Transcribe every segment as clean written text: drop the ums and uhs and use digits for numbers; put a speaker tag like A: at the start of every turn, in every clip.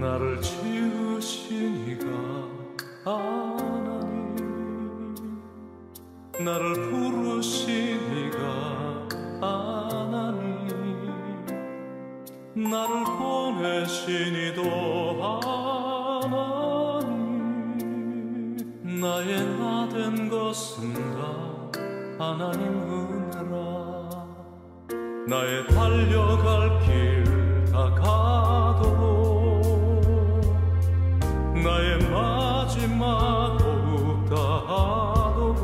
A: 나를 지으신 이가 하나님, 나를 부르신 이가 하나님, 나를 보내신 이도 하나님, 나의 나 된 것은 다 하나님 은혜라. 나의 달려갈 길 다가도록 나의 마지막 호흡 다하도록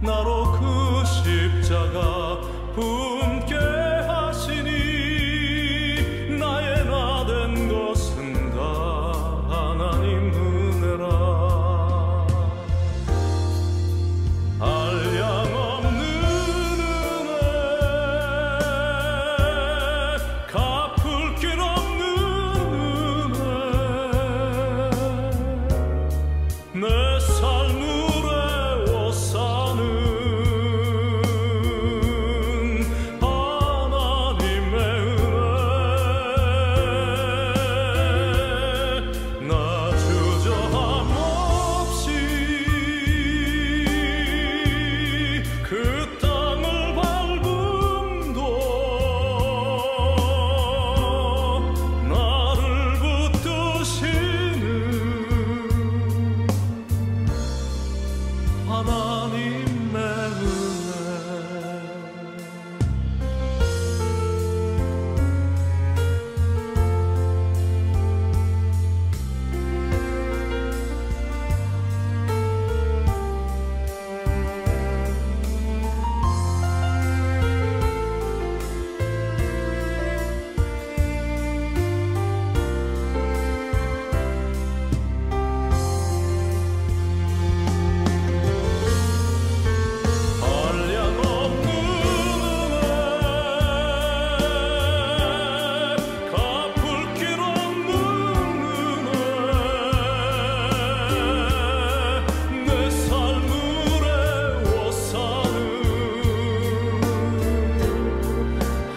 A: 나로 그 십자가 품게 하시니 나의 나 된 것은 다 하나님 은혜라. 한량없는 은혜, 갚을 길 없는 은혜, 내 삶을 애워 사는 하나님의 은혜. 나 주저함 없이 그 땅을 밟음도 나를 붙드시는 하나님의 은혜. 한량없는 은혜, 갚을 길 없는 은혜, 내 삶을 애워 사는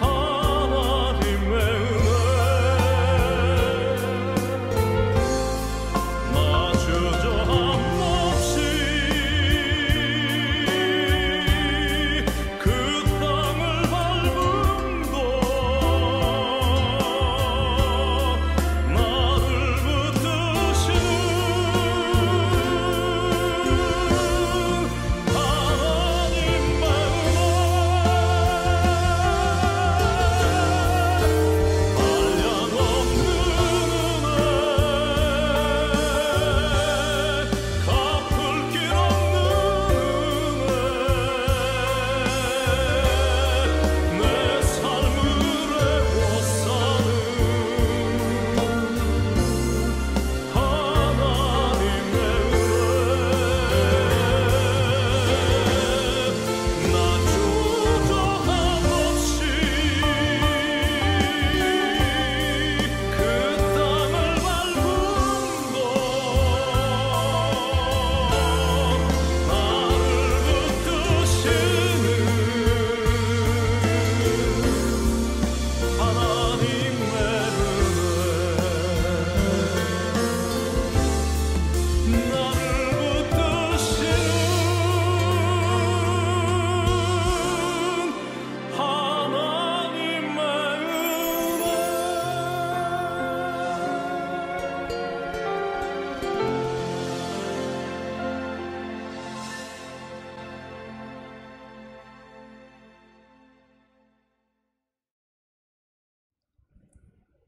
A: 하나님의 은혜. 나 주저함 없이 그 땅을 밟음도 나를 붙드시는 하나님의 한량없는 은혜, 갚을 길 없는 은혜, 내 삶을 애워 사는 하나님의 은혜. 나 주저함 없이 그 땅을 밟음도 나를 붙드시는 하나님의 은혜, 나를 붙드시는 하나님의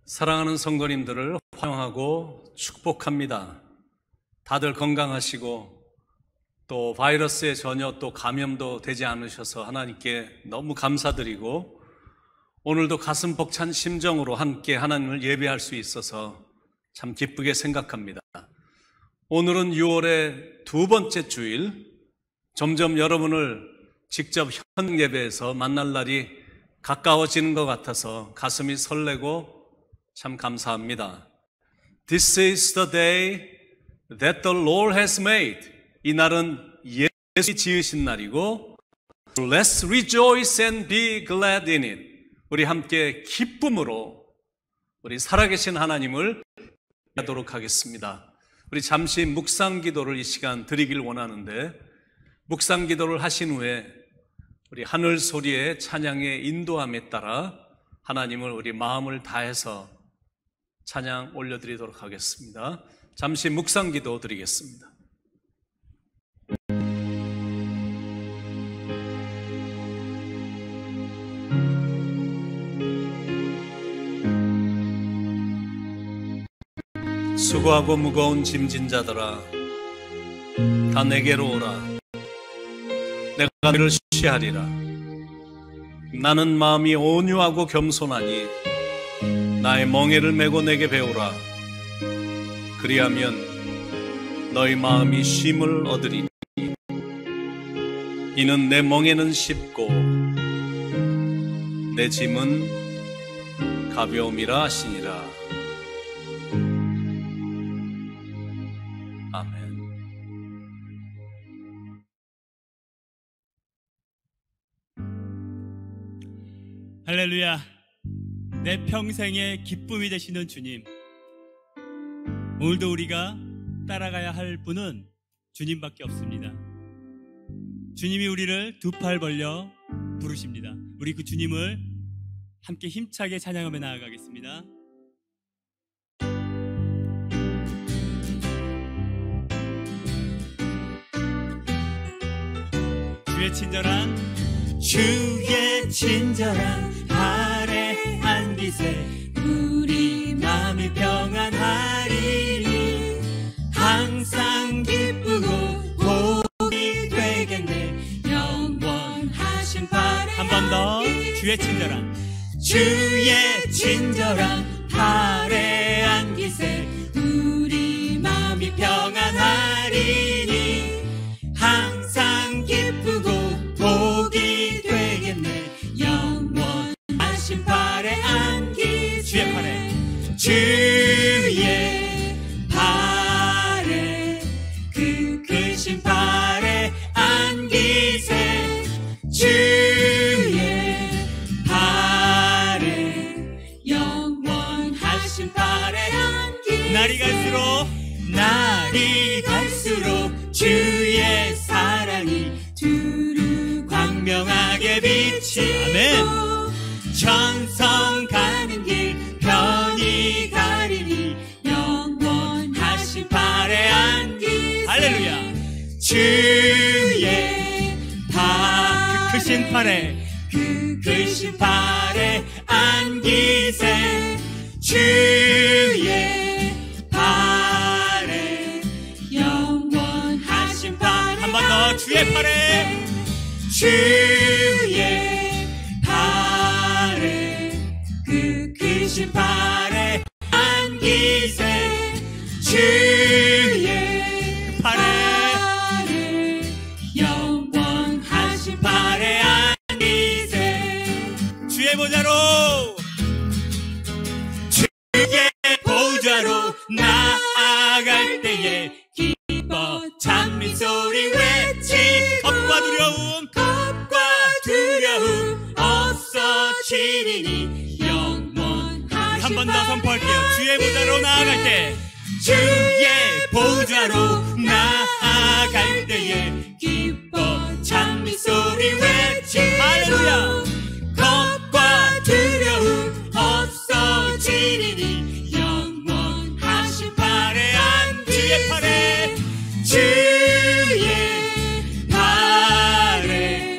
B: 사랑하는 성도님들을 환영하고 축복합니다. 다들 건강하시고 또 바이러스에 전혀 또 감염도 되지 않으셔서 하나님께 너무 감사드리고 오늘도 가슴 벅찬 심정으로 함께 하나님을 예배할 수 있어서 참 기쁘게 생각합니다. 오늘은 6월의 두 번째 주일, 점점 여러분을 직접 현 예배에서 만날 날이 가까워지는 것 같아서 가슴이 설레고 참 감사합니다. This is the day that the Lord has made. 이 날은 예수님이 지으신 날이고 Let's rejoice and be glad in it. 우리 함께 기쁨으로 우리 살아계신 하나님을 하도록 하겠습니다. 우리 잠시 묵상 기도를 이 시간 드리길 원하는데, 묵상 기도를 하신 후에 우리 하늘 소리의 찬양의 인도함에 따라 하나님을 우리 마음을 다해서 찬양 올려드리도록 하겠습니다. 잠시 묵상 기도 드리겠습니다. 수고하고 무거운 짐진 자들아, 다 내게로 오라. 내가 너를 쉬하리라. 나는 마음이 온유하고 겸손하니 나의 멍에를 메고 내게 배우라. 그리하면 너희 마음이 쉼을 얻으리니 이는 내 멍에는 쉽고 내 짐은 가벼움이라 하시니라. 아멘.
C: 할렐루야. 내 평생의 기쁨이 되시는 주님, 오늘도 우리가 따라가야 할 분은 주님밖에 없습니다. 주님이 우리를 두 팔 벌려 부르십니다. 우리 그 주님을 함께 힘차게 찬양하며 나아가겠습니다. 주의 친절한 발에 안기세 우리 마음이 평안하리니 항상 기쁘고 복이 되겠네 영원하신 발에 한 번 더 주의 친절한 발에 안기세 우리 마음이 평안하리니 항상 기쁘고 복이 되겠네 영원하신 발에 안기 주의 발에 그 크신 발에 안기세 주의 발에 영원하신 발에 안기세 날이 갈수록 주의 사랑이 두루 광명하게 비치고 천성 가는 길 편히 가리니 영원하신 발에 안기세 할렐루야. 주의 발 그 크신 팔에 안기세 주의 발에 영원하신 발 한 번 더 주의 팔에 그 크신 팔에 안기세 주의 팔에 영원하신 팔에 안기세 주의 보좌로 나아갈 때에 기뻐 찬미 소리 외치 겁과 두려움 없어지리니 영원하신 한 번 더 선포할게요. 주의 보좌로 나아갈 때 기뻐 찬미 소리 외치 할렐루야. 겁과 두려움 없어지리니 영원하신 팔에 주의 팔에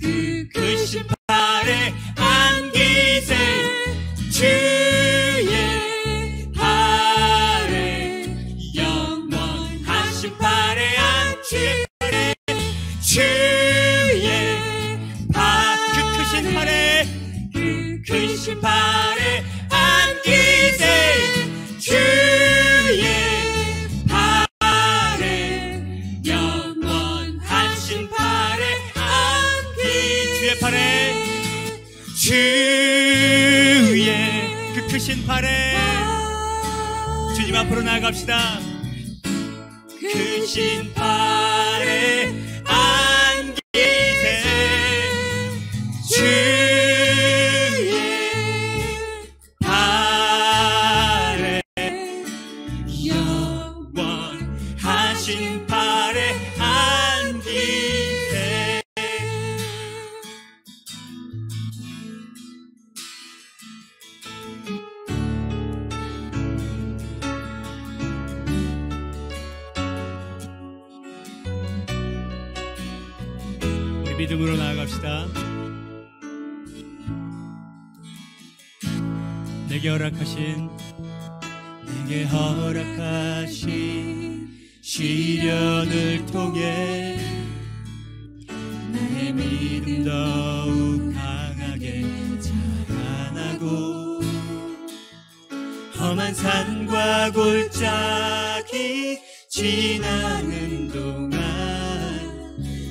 C: 그 크신 팔에 안기세 주의 팔에 영원하신 팔에 주의 그 크신 팔에 안기세 주의 팔에 영원하신 팔에 주의 그 크신 팔에 주님 앞으로 나아갑시다. 크신 팔에 안기세 주의 팔에 믿음으로 나아갑시다. 내게 허락하신 시련을 통해 나의 믿음 더욱 강하게 자라나고 험한 산과 골짜기 지나는 동안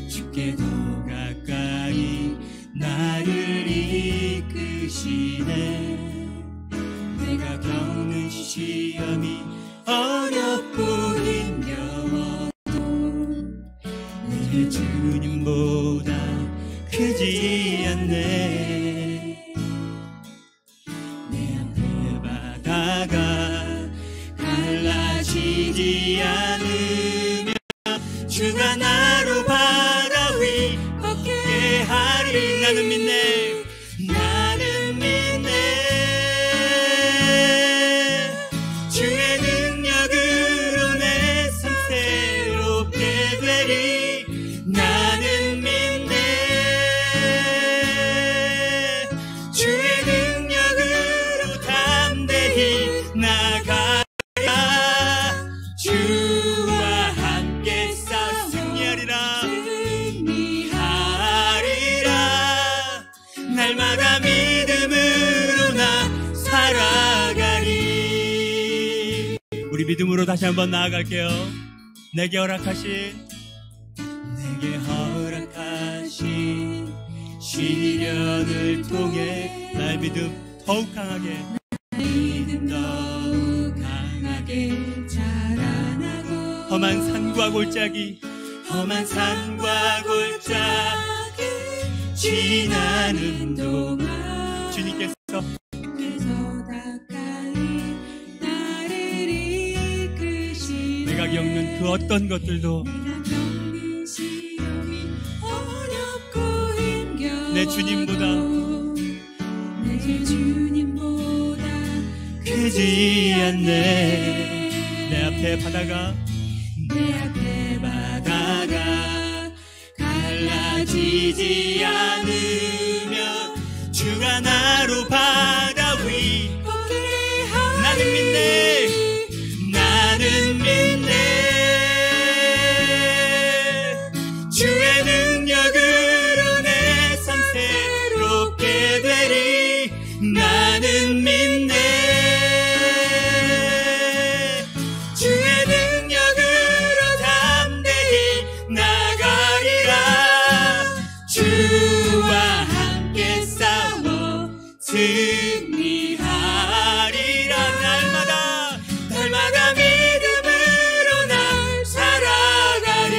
C: 주께 더 가까이 나를 이끄시네. 내가 겪는 시험이 어렵고 힘겨워도 내 주님보다 크지 않네. 내 앞에 바다가 갈라지지 않으며 주가 나로 바다 위 걷게 하리. 나는 믿네. 나는 믿네. 주의 능력으로 내 삶 새롭게 되리. 나는 믿네. 주의 능력으로 담대히 나가리라. 주와 함께 싸워 승리하리라. 날마다 믿음으로 나 살아가리. 우리 믿음으로 다시 한번 나아갈게요. 내게 허락하신 시련을 통해 나의 믿음 더욱 강하게 자라나고 험한 산과 골짜기 지나는 동안 주님께서 가까이 나를 이끄시네. 내가 겪는 그 어떤 것들도 내 주님보다 크지 않네. 내 앞에 바다가 갈라지지 않으며 주가 나로 바다 위 나는 믿네. 나는 믿네. 주의 능력으로 내 삶 새롭게 되리. 나는 믿네. 주의 능력으로 담대히 나가리라. 주와 함께 싸워 승리하리라. 날마다 믿음으로 날 살아가리.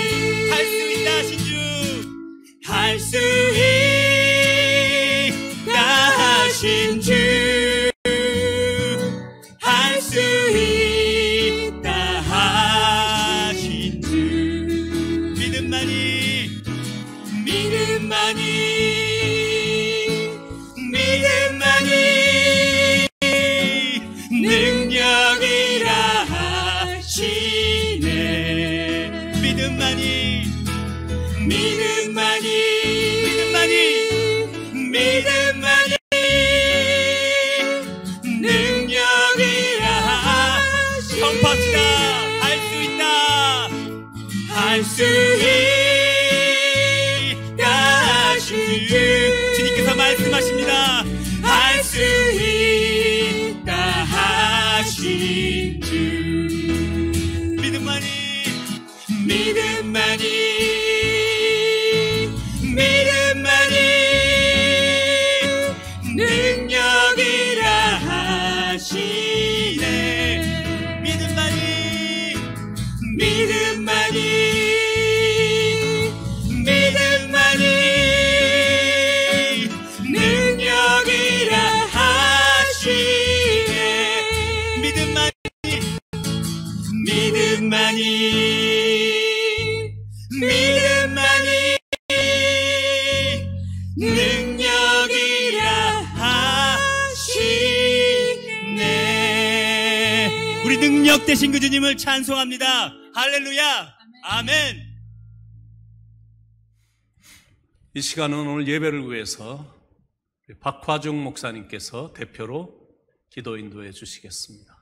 C: 할 수 있다 하신 주, 할 수 있다 하신 주, 할 수 있다 하신 주. 믿음만이 능력이라 하시네. 믿음만이 능력이라 하시네. 선포합시다. 할 수 있다. 할 수 있다 하신 주. 주님께서 말씀하십니다. 할 수 있다 하신 주. 믿음만이 능력이라 하시네. 믿음만이 능력이라 하시네. 믿음만이 능력이라 하시네. 우리 능력 되신 그 주님을 찬송합니다. 할렐루야. 아멘.
B: 이 시간은 오늘 예배를 위해서 박화중 목사님께서 대표로 기도 인도해 주시겠습니다.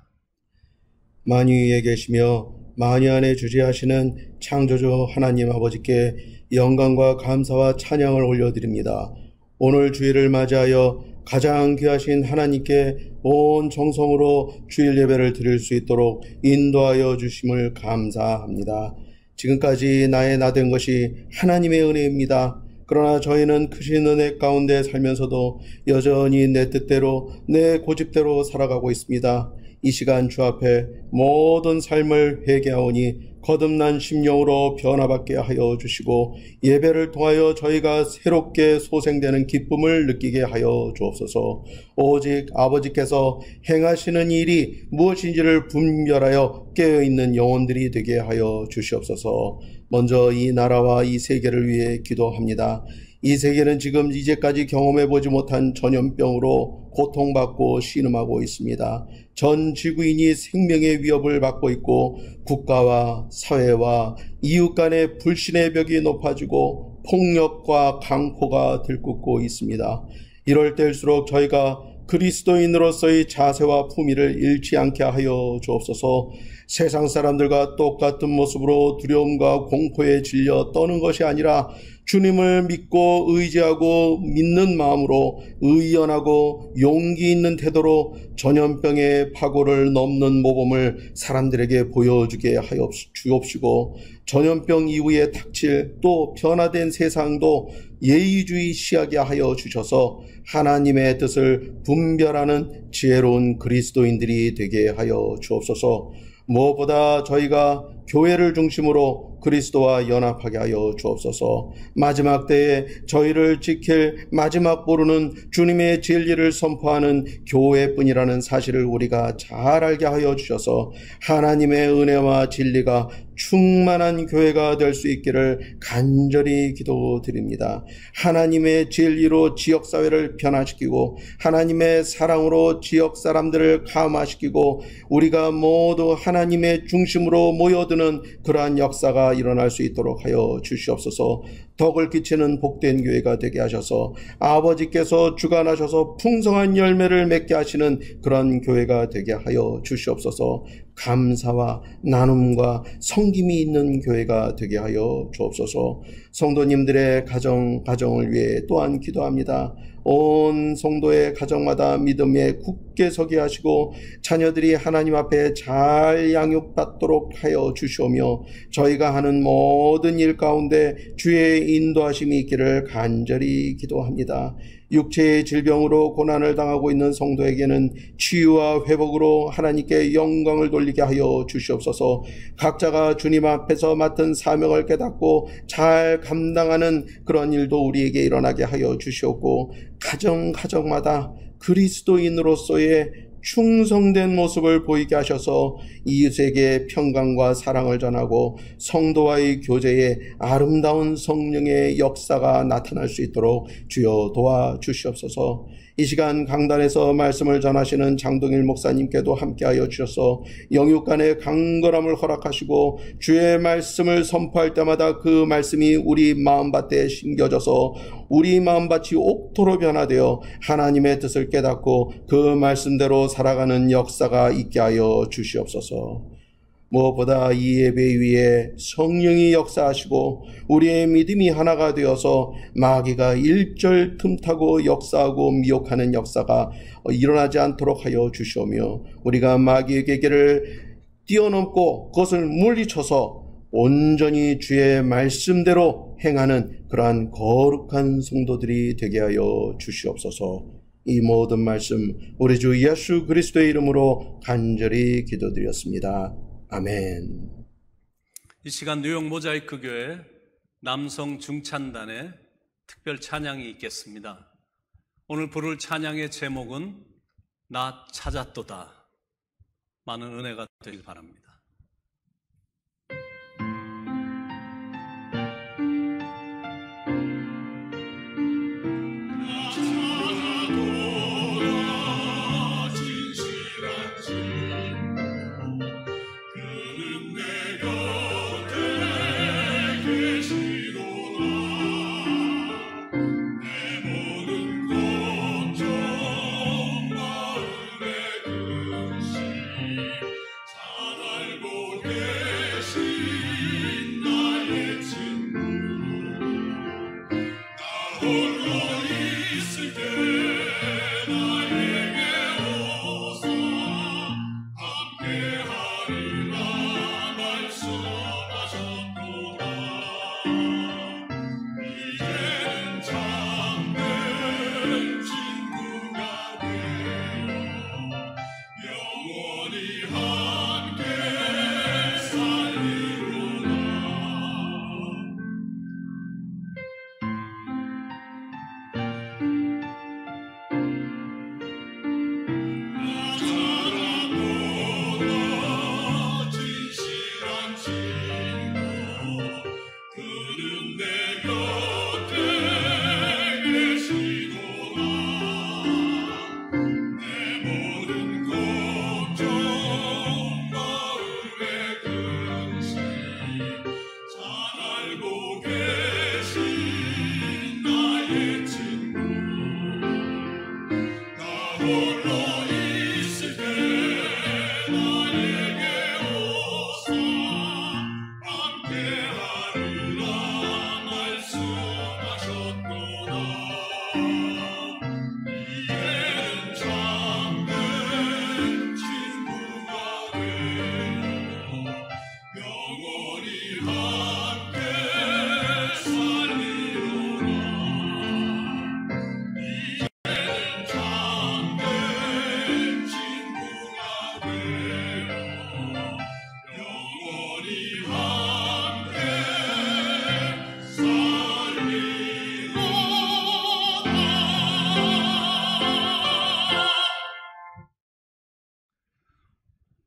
D: 만유 위에 계시며 만유 안에 주재하시는 창조주 하나님 아버지께 영광과 감사와 찬양을 올려드립니다. 오늘 주일을 맞이하여 가장 귀하신 하나님께 온 정성으로 주일 예배를 드릴 수 있도록 인도하여 주심을 감사합니다. 지금까지 나의 나된 것이 하나님의 은혜입니다. 그러나 저희는 크신 은혜 가운데 살면서도 여전히 내 뜻대로 내 고집대로 살아가고 있습니다. 이 시간 주 앞에 모든 삶을 회개하오니 거듭난 심령으로 변화받게 하여 주시고 예배를 통하여 저희가 새롭게 소생되는 기쁨을 느끼게 하여 주옵소서. 오직 아버지께서 행하시는 일이 무엇인지를 분별하여 깨어있는 영혼들이 되게 하여 주시옵소서. 먼저 이 나라와 이 세계를 위해 기도합니다. 이 세계는 지금 이제까지 경험해보지 못한 전염병으로 고통받고 신음하고 있습니다. 전 지구인이 생명의 위협을 받고 있고 국가와 사회와 이웃 간의 불신의 벽이 높아지고 폭력과 강포가 들끓고 있습니다. 이럴 때일수록 저희가 그리스도인으로서의 자세와 품위를 잃지 않게 하여 주옵소서. 세상 사람들과 똑같은 모습으로 두려움과 공포에 질려 떠는 것이 아니라 주님을 믿고 의지하고 믿는 마음으로 의연하고 용기 있는 태도로 전염병의 파고를 넘는 모범을 사람들에게 보여주게 하여 주옵시고 전염병 이후에 닥칠 또 변화된 세상도 예의주의시하게 하여 주셔서 하나님의 뜻을 분별하는 지혜로운 그리스도인들이 되게 하여 주옵소서. 무엇보다 저희가 교회를 중심으로 그리스도와 연합하게 하여 주옵소서. 마지막 때에 저희를 지킬 마지막 보루는 주님의 진리를 선포하는 교회뿐이라는 사실을 우리가 잘 알게 하여 주셔서 하나님의 은혜와 진리가 충만한 교회가 될 수 있기를 간절히 기도드립니다. 하나님의 진리로 지역사회를 변화시키고 하나님의 사랑으로 지역 사람들을 감화시키고 우리가 모두 하나님의 중심으로 모여드는 그러한 역사가 일어날 수 있도록 하여 주시옵소서. 덕을 끼치는 복된 교회가 되게 하셔서 아버지께서 주관하셔서 풍성한 열매를 맺게 하시는 그런 교회가 되게 하여 주시옵소서. 감사와 나눔과 섬김이 있는 교회가 되게 하여 주옵소서. 성도님들의 가정을 위해 또한 기도합니다. 온 성도의 가정마다 믿음에 굳게 서게 하시고 자녀들이 하나님 앞에 잘 양육받도록 하여 주시오며 저희가 하는 모든 일 가운데 주의 인도하심이 있기를 간절히 기도합니다. 육체의 질병으로 고난을 당하고 있는 성도에게는 치유와 회복으로 하나님께 영광을 돌리게 하여 주시옵소서. 각자가 주님 앞에서 맡은 사명을 깨닫고 잘 감당하는 그런 일도 우리에게 일어나게 하여 주시옵고 가정마다 그리스도인으로서의 충성된 모습을 보이게 하셔서 이웃에게 평강과 사랑을 전하고 성도와의 교제에 아름다운 성령의 역사가 나타날 수 있도록 주여 도와주시옵소서. 이 시간 강단에서 말씀을 전하시는 장동일 목사님께도 함께하여 주셔서 영육간의 강건함을 허락하시고 주의 말씀을 선포할 때마다 그 말씀이 우리 마음밭에 심겨져서 우리 마음밭이 옥토로 변화되어 하나님의 뜻을 깨닫고 그 말씀대로 살아가는 역사가 있게 하여 주시옵소서. 무엇보다 이 예배 위에 성령이 역사하시고 우리의 믿음이 하나가 되어서 마귀가 일절 틈타고 역사하고 미혹하는 역사가 일어나지 않도록 하여 주시오며 우리가 마귀의 계계를 뛰어넘고 그것을 물리쳐서 온전히 주의 말씀대로 행하는 그러한 거룩한 성도들이 되게 하여 주시옵소서. 이 모든 말씀 우리 주 예수 그리스도의 이름으로 간절히 기도드렸습니다. 아멘.
B: 이 시간 뉴욕 모자이크 교회 남성 중찬단의 특별 찬양이 있겠습니다. 오늘 부를 찬양의 제목은 나 찾았도다. 많은 은혜가 되길 바랍니다.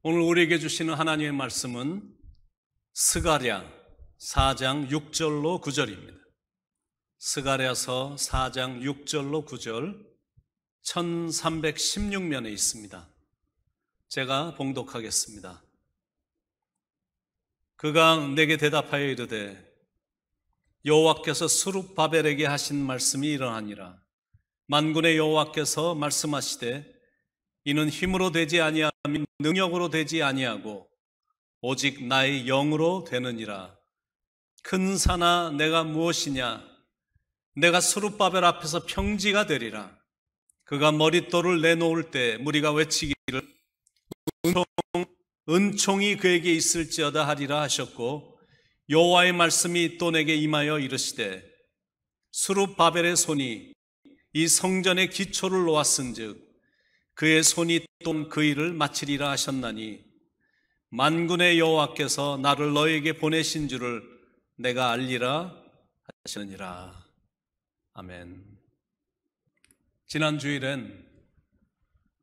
B: 오늘 우리에게 주시는 하나님의 말씀은 스가랴 4장 6절로 9절입니다. 스가랴서 4장 6절로 9절 1316면에 있습니다. 제가 봉독하겠습니다. 그가 내게 대답하여 이르되 여호와께서 스룹바벨에게 하신 말씀이 이러하니라. 만군의 여호와께서 말씀하시되 이는 힘으로 되지 아니하며 능력으로 되지 아니하고 오직 나의 영으로 되느니라. 큰 산아 내가 무엇이냐? 내가 스룹바벨 앞에서 평지가 되리라. 그가 머릿돌을 내놓을 때 무리가 외치기를 은총이 그에게 있을지어다 하리라 하셨고, 여호와의 말씀이 또 내게 임하여 이르시되 스룹바벨의 손이 이 성전의 기초를 놓았은즉 그의 손이 또 그 일을 마치리라 하셨나니 만군의 여호와께서 나를 너에게 보내신 줄을 내가 알리라 하시느니라. 아멘. 지난 주일엔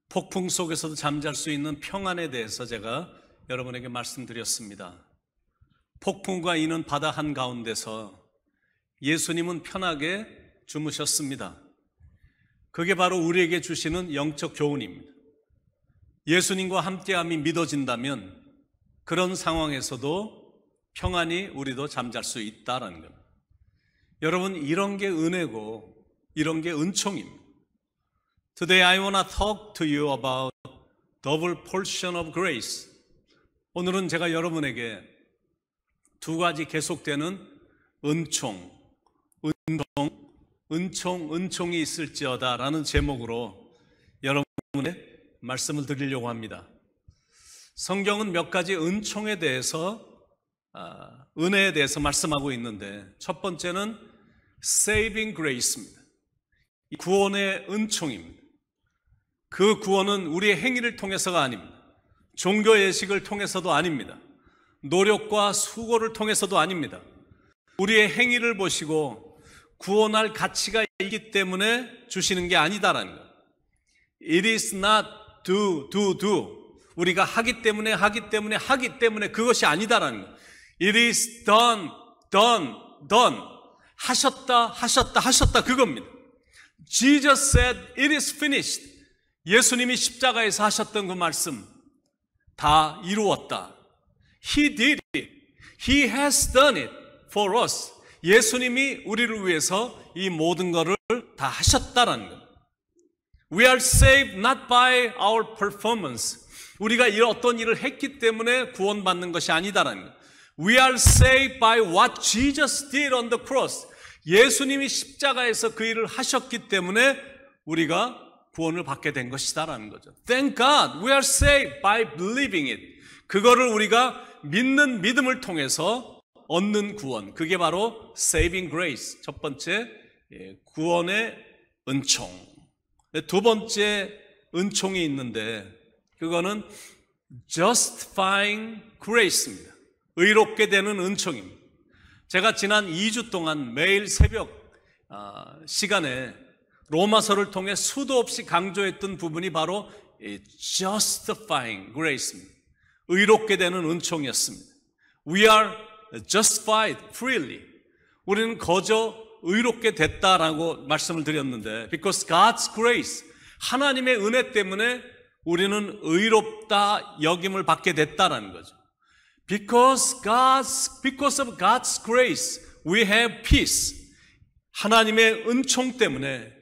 B: 폭풍 속에서도 잠잘 수 있는 평안에 대해서 제가 여러분에게 말씀드렸습니다. 폭풍과 이는 바다 한가운데서 예수님은 편하게 주무셨습니다. 그게 바로 우리에게 주시는 영적 교훈입니다. 예수님과 함께함이 믿어진다면 그런 상황에서도 평안히 우리도 잠잘 수 있다는 겁니다. 여러분, 이런 게 은혜고 이런 게 은총입니다. Today I want to talk to you about double portion of grace. 오늘은 제가 여러분에게 두 가지 계속되는 은총이 있을지어다 라는 제목으로 여러분의 말씀을 드리려고 합니다. 성경은 몇 가지 은총에 대해서 은혜에 대해서 말씀하고 있는데, 첫 번째는 saving grace입니다. 구원의 은총입니다. 그 구원은 우리의 행위를 통해서가 아닙니다. 종교 예식을 통해서도 아닙니다. 노력과 수고를 통해서도 아닙니다. 우리의 행위를 보시고 구원할 가치가 있기 때문에 주시는 게 아니다라는 거예요. It is not do. 우리가 하기 때문에 그것이 아니다라는 거예요. It is done. 하셨다 그겁니다. Jesus said it is finished. 예수님이 십자가에서 하셨던 그 말씀 다 이루었다. He did it. He has done it for us. 예수님이 우리를 위해서 이 모든 것을 다 하셨다라는 것. We are saved not by our performance. 우리가 어떤 일을 했기 때문에 구원받는 것이 아니다라는 것. We are saved by what Jesus did on the cross. 예수님이 십자가에서 그 일을 하셨기 때문에 우리가 구원을 받게 된 것이다라는 거죠. Thank God, we are saved by believing it. 그거를 우리가 믿는 믿음을 통해서 얻는 구원, 그게 바로 saving grace. 첫 번째 구원의 은총. 두 번째 은총이 있는데 그거는 justifying grace입니다. 의롭게 되는 은총입니다. 제가 지난 2주 동안 매일 새벽 시간에 로마서를 통해 수도 없이 강조했던 부분이 바로 justifying grace입니다. 의롭게 되는 은총이었습니다. We are justified freely. 우리는 거저 의롭게 됐다라고 말씀을 드렸는데, because God's grace, 하나님의 은혜 때문에 우리는 의롭다 여김을 받게 됐다라는 거죠. Because of God's grace, we have peace. 하나님의 은총 때문에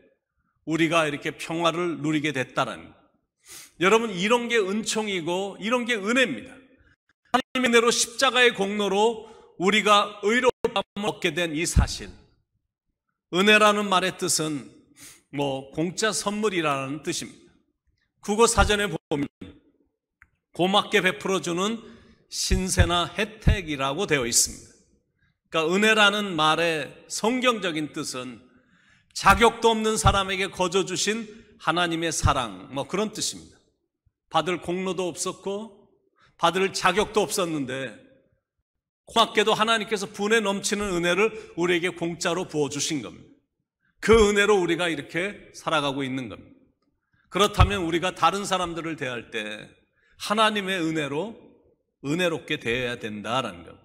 B: 우리가 이렇게 평화를 누리게 됐다는 것. 여러분, 이런 게 은총이고 이런 게 은혜입니다. 하나님의 은혜로 십자가의 공로로 우리가 의로움을 얻게 된 이 사실. 은혜라는 말의 뜻은 공짜 선물이라는 뜻입니다. 국어 사전에 보면 고맙게 베풀어주는 신세나 혜택이라고 되어 있습니다. 그러니까 은혜라는 말의 성경적인 뜻은 자격도 없는 사람에게 거저 주신 하나님의 사랑, 그런 뜻입니다. 받을 공로도 없었고 받을 자격도 없었는데 고맙게도 하나님께서 분에 넘치는 은혜를 우리에게 공짜로 부어주신 겁니다. 그 은혜로 우리가 이렇게 살아가고 있는 겁니다. 그렇다면 우리가 다른 사람들을 대할 때 하나님의 은혜로 은혜롭게 대해야 된다라는 것.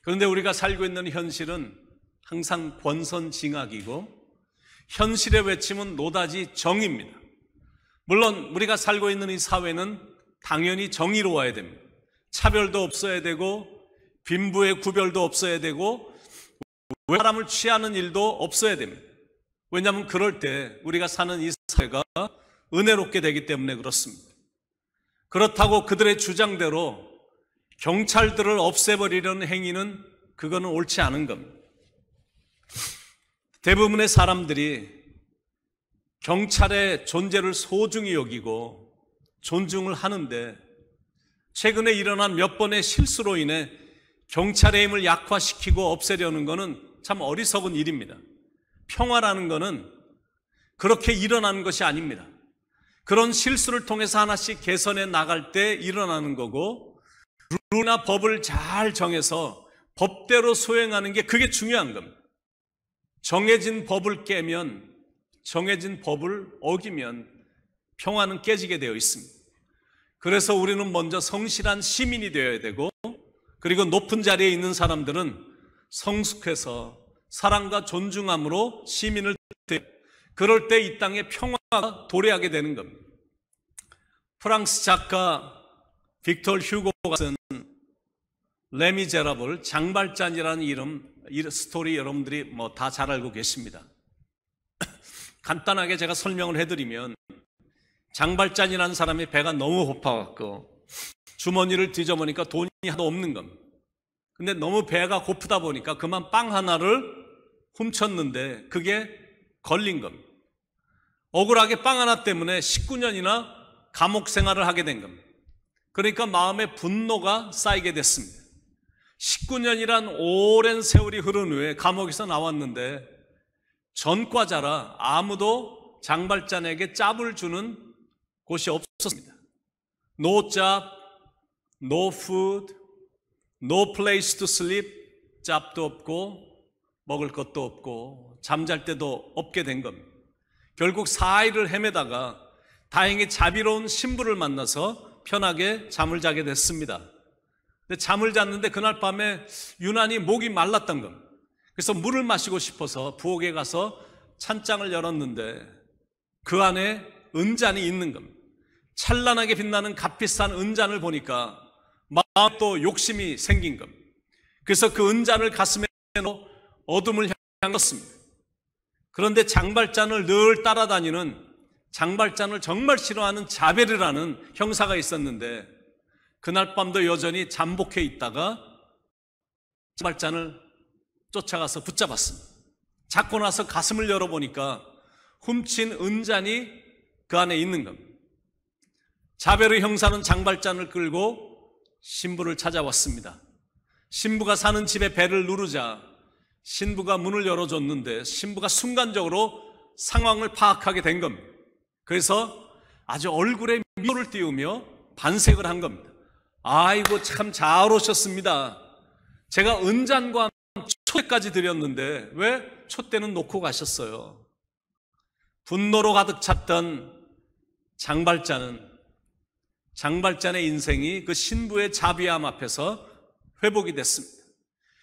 B: 그런데 우리가 살고 있는 현실은 항상 권선징악이고 현실의 외침은 노다지 정의입니다. 물론 우리가 살고 있는 이 사회는 당연히 정의로워야 됩니다. 차별도 없어야 되고 빈부의 구별도 없어야 되고 사람을 취하는 일도 없어야 됩니다. 왜냐하면 그럴 때 우리가 사는 이 사회가 은혜롭게 되기 때문에 그렇습니다. 그렇다고 그들의 주장대로 경찰들을 없애버리려는 행위는 그거는 옳지 않은 겁니다. 대부분의 사람들이 경찰의 존재를 소중히 여기고 존중을 하는데 최근에 일어난 몇 번의 실수로 인해 경찰의 힘을 약화시키고 없애려는 것은 참 어리석은 일입니다. 평화라는 것은 그렇게 일어나는 것이 아닙니다. 그런 실수를 통해서 하나씩 개선해 나갈 때 일어나는 거고 룰이나 법을 잘 정해서 법대로 수행하는 게 그게 중요한 겁니다. 정해진 법을 깨면, 정해진 법을 어기면 평화는 깨지게 되어 있습니다. 그래서 우리는 먼저 성실한 시민이 되어야 되고 그리고 높은 자리에 있는 사람들은 성숙해서 사랑과 존중함으로 시민을 그럴 때 이 땅에 평화가 도래하게 되는 겁니다. 프랑스 작가 빅토르 휴고가 쓴 레미제라블, 장발잔이라는 이 스토리 여러분들이 다 잘 알고 계십니다. 간단하게 제가 설명을 해드리면 장발잔이라는 사람이 배가 너무 고파갖고 주머니를 뒤져보니까 돈이 하나도 없는 겁니다. 근데 너무 배가 고프다 보니까 그만 빵 하나를 훔쳤는데 그게 걸린 겁니다. 억울하게 빵 하나 때문에 19년이나 감옥 생활을 하게 된 겁니다. 그러니까 마음에 분노가 쌓이게 됐습니다. 19년이란 오랜 세월이 흐른 후에 감옥에서 나왔는데 전과자라 아무도 장발잔에게 짭을 주는 곳이 없었습니다. No job, no food, no place to sleep, 짭도 없고 먹을 것도 없고 잠잘 때도 없게 된 겁니다. 결국 4일을 헤매다가 다행히 자비로운 신부를 만나서 편하게 잠을 자게 됐습니다. 근데 잠을 잤는데 그날 밤에 유난히 목이 말랐던 겁니다. 그래서 물을 마시고 싶어서 부엌에 가서 찬장을 열었는데 그 안에 은잔이 있는 겁니다. 찬란하게 빛나는 값비싼 은잔을 보니까 마음에 또 욕심이 생긴 겁니다. 그래서 그 은잔을 가슴에 넣어 어둠을 향했습니다. 그런데 장발잔을 늘 따라다니는 장발잔을 정말 싫어하는 자벨이라는 형사가 있었는데 그날 밤도 여전히 잠복해 있다가 장발잔을 쫓아가서 붙잡았습니다. 잡고 나서 가슴을 열어보니까 훔친 은잔이 그 안에 있는 겁니다. 자벨의 형사는 장발잔을 끌고 신부를 찾아왔습니다. 신부가 사는 집에 벨을 누르자 신부가 문을 열어줬는데 신부가 순간적으로 상황을 파악하게 된 겁니다. 그래서 아주 얼굴에 미소를 띄우며 반색을 한 겁니다. 아이고 참 잘 오셨습니다. 제가 은잔과 촛대까지 드렸는데 왜 촛대는 놓고 가셨어요? 분노로 가득 찼던 장발잔의 인생이 그 신부의 자비함 앞에서 회복이 됐습니다.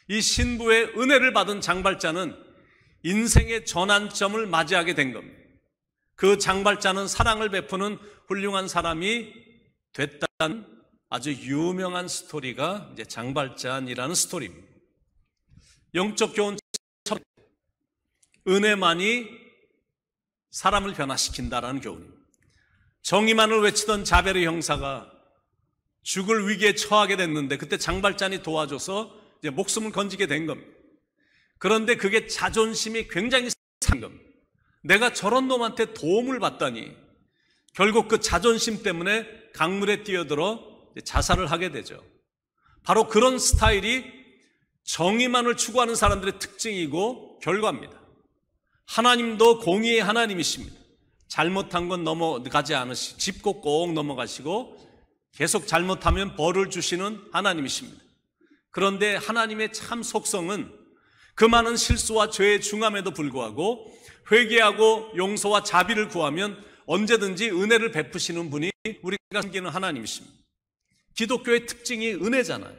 B: 이 신부의 은혜를 받은 장발잔은 인생의 전환점을 맞이하게 된 겁니다. 그 장발잔은 사랑을 베푸는 훌륭한 사람이 됐다는 아주 유명한 스토리가 이제 장발잔이라는 스토리입니다. 영적 교훈 첫, 은혜만이 사람을 변화시킨다라는 교훈입니다. 정의만을 외치던 자베르 형사가 죽을 위기에 처하게 됐는데 그때 장발잔이 도와줘서 이제 목숨을 건지게 된 겁니다. 그런데 그게 자존심이 굉장히 상한 겁니다. 내가 저런 놈한테 도움을 받다니. 결국 그 자존심 때문에 강물에 뛰어들어 자살을 하게 되죠. 바로 그런 스타일이 정의만을 추구하는 사람들의 특징이고 결과입니다. 하나님도 공의의 하나님이십니다. 잘못한 건 넘어가지 않으시고 짚고 꼭 넘어가시고 계속 잘못하면 벌을 주시는 하나님이십니다. 그런데 하나님의 참 속성은 그 많은 실수와 죄의 중함에도 불구하고 회개하고 용서와 자비를 구하면 언제든지 은혜를 베푸시는 분이 우리가 섬기는 하나님이십니다. 기독교의 특징이 은혜잖아요.